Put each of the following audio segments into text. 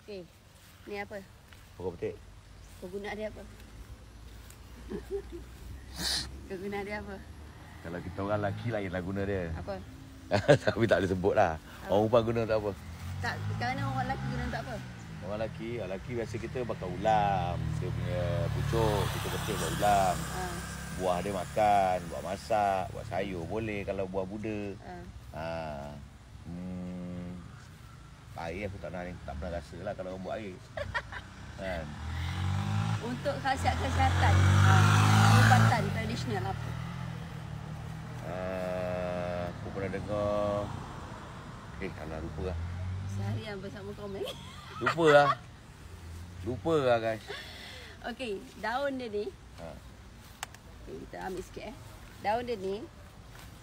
Okey. Ni apa? Pokok petik. Kegunaan dia apa? Kegunaan dia apa? Kalau kita orang lelaki lain lah guna dia. Apa? Tapi tak boleh sebut lah. Orang perempuan guna tak apa. Tak, kerana orang lelaki guna tak apa? Orang lelaki biasa kita bakar ulam. Dia punya pucuk, kita petik buat ulam. Buah dia makan, buat masak, buat sayur boleh kalau buah buda. Air aku tak pernah rasa lah kalau orang buat air. Kan? Untuk khasiat kesihatan, ubatan tradisional apa? Aku pernah dengar. Alah lupa lah. Seharian bersama komen. Lupa lah guys. Okey, daun dia ni. Okay, kita ambil sikit Daun dia ni,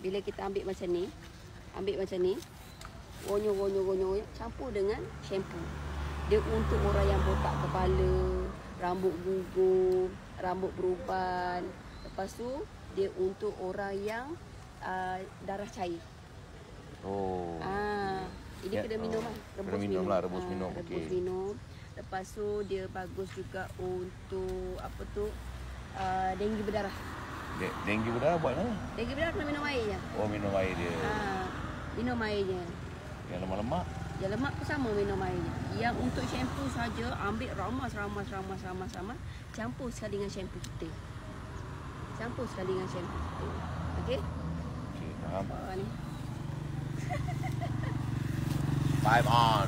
bila kita ambil macam ni, gonyo, campur dengan shampoo. Dia untuk orang yang botak kepala, rambut gugur, rambut beruban. Lepas tu dia untuk orang yang darah cair. Ini kena minum lah. Rebus minum. Rebus minum. Lepas tu dia bagus juga untuk apa tu? Denggi berdarah. Denggi berdarah buat mana? Denggi berdarah kena minum air je. Oh, minum air dia. Minum airnya. Yang lemak-lemak? Yang lemak pun sama minum airnya. Yang untuk shampoo saja ambil ramas. Campur sekali dengan shampoo kita. Okey? Okey, faham. Ni. 5 on.